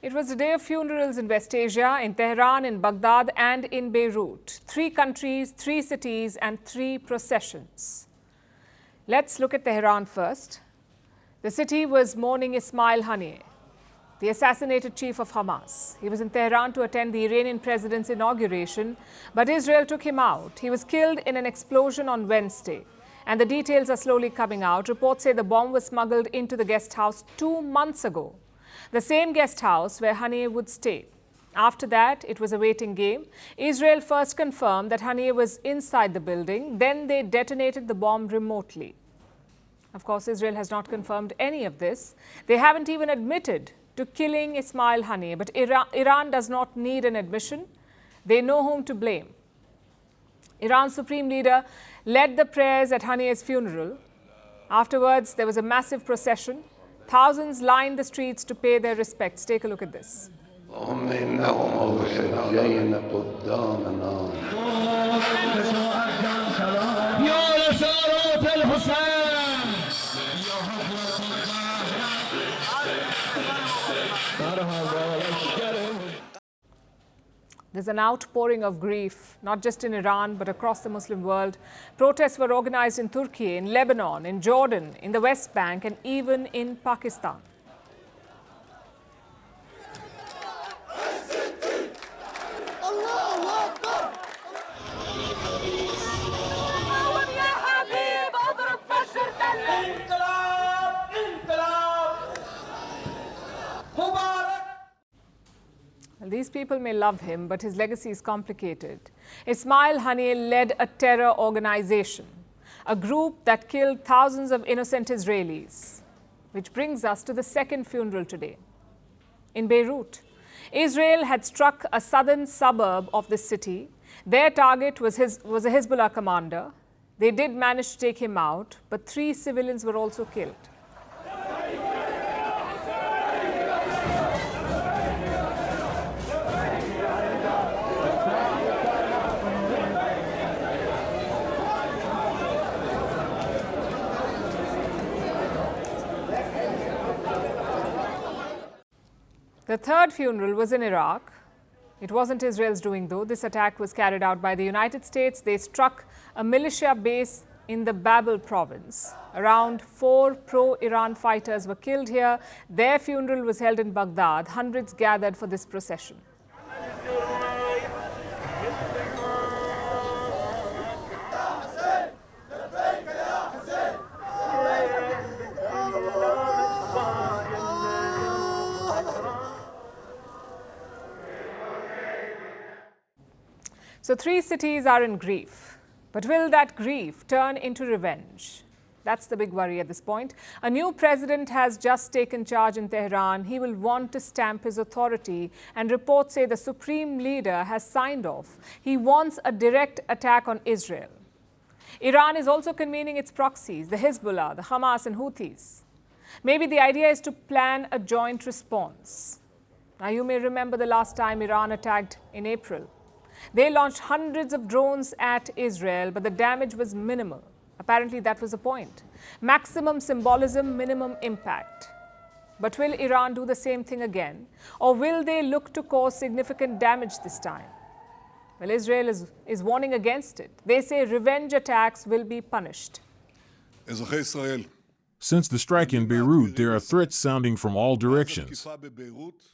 It was a day of funerals in West Asia, in Tehran, in Baghdad and in Beirut. 3 countries, 3 cities and 3 processions. Let's look at Tehran first. The city was mourning Ismail Haniyeh, the assassinated chief of Hamas. He was in Tehran to attend the Iranian president's inauguration, but Israel took him out. He was killed in an explosion on Wednesday, and the details are slowly coming out. Reports say the bomb was smuggled into the guest house 2 months ago, the same guest house where Haniyeh would stay. After that, it was a waiting game. Israel first confirmed that Haniyeh was inside the building. Then they detonated the bomb remotely. Of course, Israel has not confirmed any of this. They haven't even admitted to killing Ismail Haniyeh. But Iran does not need an admission. They know whom to blame. Iran's supreme leader led the prayers at Haniyeh's funeral. Afterwards, there was a massive procession. Thousands lined the streets to pay their respects. Take a look at this. There's an outpouring of grief, not just in Iran, but across the Muslim world. Protests were organized in Turkey, in Lebanon, in Jordan, in the West Bank, and even in Pakistan. These people may love him, but his legacy is complicated. Ismail Haniyeh led a terror organization, a group that killed thousands of innocent Israelis. Which brings us to the second funeral today. In Beirut, Israel had struck a southern suburb of the city. Their target was a Hezbollah commander. They did manage to take him out, but 3 civilians were also killed. The third funeral was in Iraq. It wasn't Israel's doing, though. This attack was carried out by the United States. They struck a militia base in the Babel province. Around 4 pro-Iran fighters were killed here. Their funeral was held in Baghdad. Hundreds gathered for this procession. So 3 cities are in grief. But will that grief turn into revenge? That's the big worry at this point. A new president has just taken charge in Tehran. He will want to stamp his authority, and reports say the supreme leader has signed off. He wants a direct attack on Israel. Iran is also convening its proxies, the Hezbollah, the Hamas and Houthis. Maybe the idea is to plan a joint response. Now, you may remember the last time Iran attacked in April. They launched hundreds of drones at Israel, but the damage was minimal. Apparently, that was the point. Maximum symbolism, minimum impact. But will Iran do the same thing again? Or will they look to cause significant damage this time? Well, Israel is warning against it. They say revenge attacks will be punished. Since the strike in Beirut, there are threats sounding from all directions.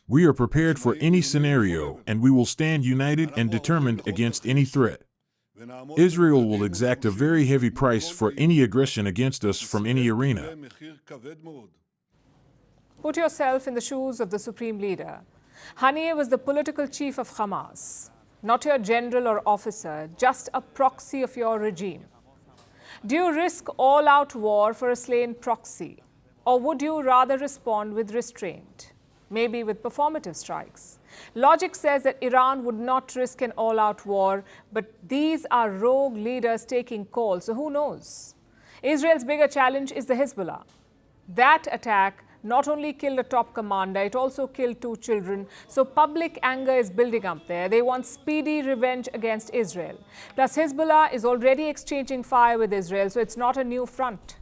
We are prepared for any scenario, and we will stand united and determined against any threat. Israel will exact a very heavy price for any aggression against us from any arena. Put yourself in the shoes of the supreme leader. Haniyeh was the political chief of Hamas, not your general or officer, just a proxy of your regime. Do you risk all-out war for a slain proxy? Or would you rather respond with restraint, maybe with performative strikes? Logic says that Iran would not risk an all-out war, but these are rogue leaders taking calls, so who knows? Israel's bigger challenge is the Hezbollah. That attack not only killed a top commander, it also killed 2 children. So public anger is building up there. They want speedy revenge against Israel. Plus, Hezbollah is already exchanging fire with Israel, so it's not a new front.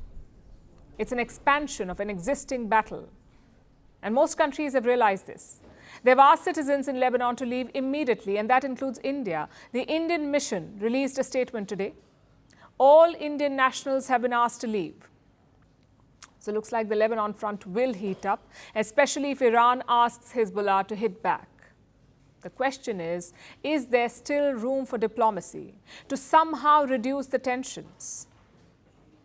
It's an expansion of an existing battle. And most countries have realized this. They've asked citizens in Lebanon to leave immediately, and that includes India. The Indian mission released a statement today. All Indian nationals have been asked to leave. So it looks like the Lebanon front will heat up, especially if Iran asks Hezbollah to hit back. The question is there still room for diplomacy to somehow reduce the tensions?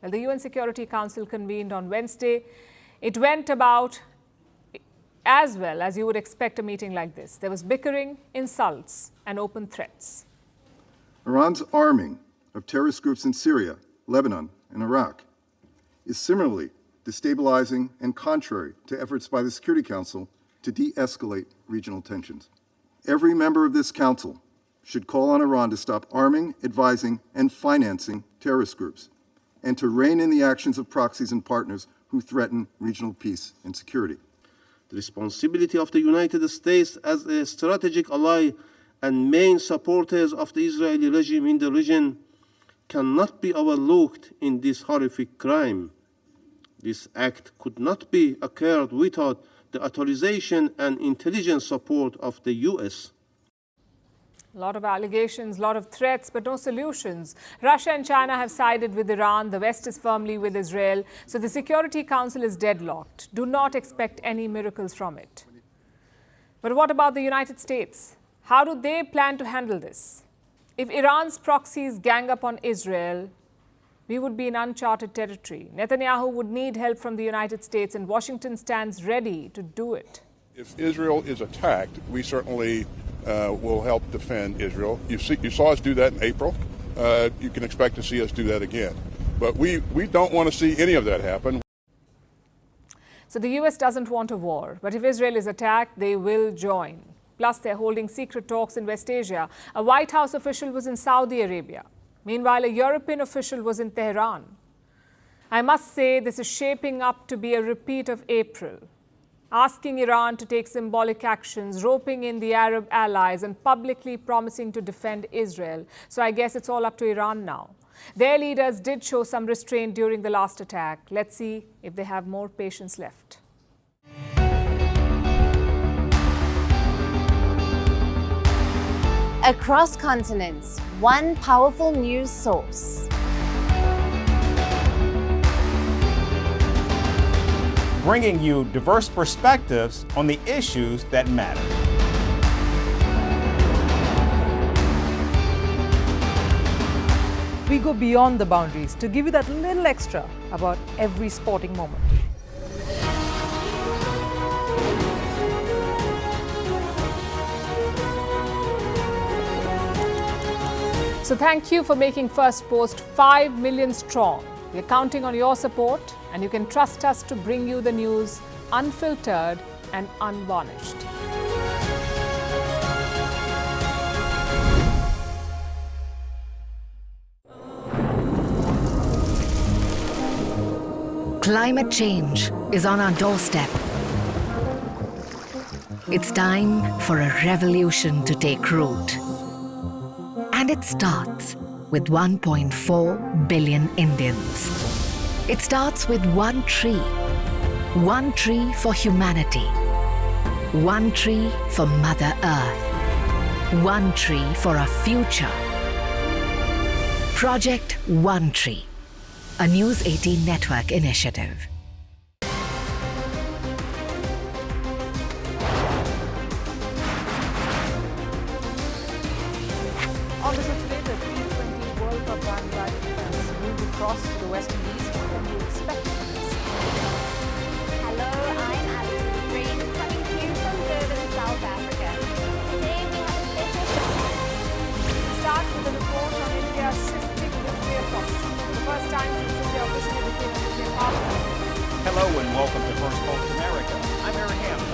Well, the UN Security Council convened on Wednesday. It went about as well as you would expect a meeting like this. There was bickering, insults, and open threats. Iran's arming of terrorist groups in Syria, Lebanon, and Iraq is similarly destabilizing and contrary to efforts by the Security Council to de-escalate regional tensions. Every member of this council should call on Iran to stop arming, advising, and financing terrorist groups, and to rein in the actions of proxies and partners who threaten regional peace and security. The responsibility of the United States as a strategic ally and main supporters of the Israeli regime in the region cannot be overlooked in this horrific crime. This act could not be occurred without the authorization and intelligence support of the U.S. A lot of allegations, a lot of threats, but no solutions. Russia and China have sided with Iran. The West is firmly with Israel. So the Security Council is deadlocked. Do not expect any miracles from it. But what about the United States? How do they plan to handle this? If Iran's proxies gang up on Israel, we would be in uncharted territory. Netanyahu would need help from the United States, and Washington stands ready to do it. If Israel is attacked, we certainly will help defend Israel. You saw us do that in April. You can expect to see us do that again. But we don't want to see any of that happen. So the U.S. doesn't want a war, but if Israel is attacked, they will join. Plus, they're holding secret talks in West Asia. A White House official was in Saudi Arabia. Meanwhile, a European official was in Tehran. I must say this is shaping up to be a repeat of April, asking Iran to take symbolic actions, roping in the Arab allies, and publicly promising to defend Israel. So I guess it's all up to Iran now. Their leaders did show some restraint during the last attack. Let's see if they have more patience left. Across continents, one powerful news source. Bringing you diverse perspectives on the issues that matter. We go beyond the boundaries to give you that little extra about every sporting moment. So thank you for making Firstpost 5 million strong. We're counting on your support, and you can trust us to bring you the news unfiltered and unvarnished. Climate change is on our doorstep. It's time for a revolution to take root. And it starts with 1.4 billion Indians. It starts with one tree for humanity, one tree for Mother Earth, one tree for our future. Project One Tree, a News 18 network initiative. On the show today, the T20 World Cup bandwagon has moved across to the West Indies. What can you expect from this? Hello, I'm Alison Green, coming to you from Durban, South Africa. Today we have a special show. Start with a report on India's shifting nuclear posture. For the first time since India officially became a nuclear power. Hello and welcome to Firstpost America. I'm Aaron Ham.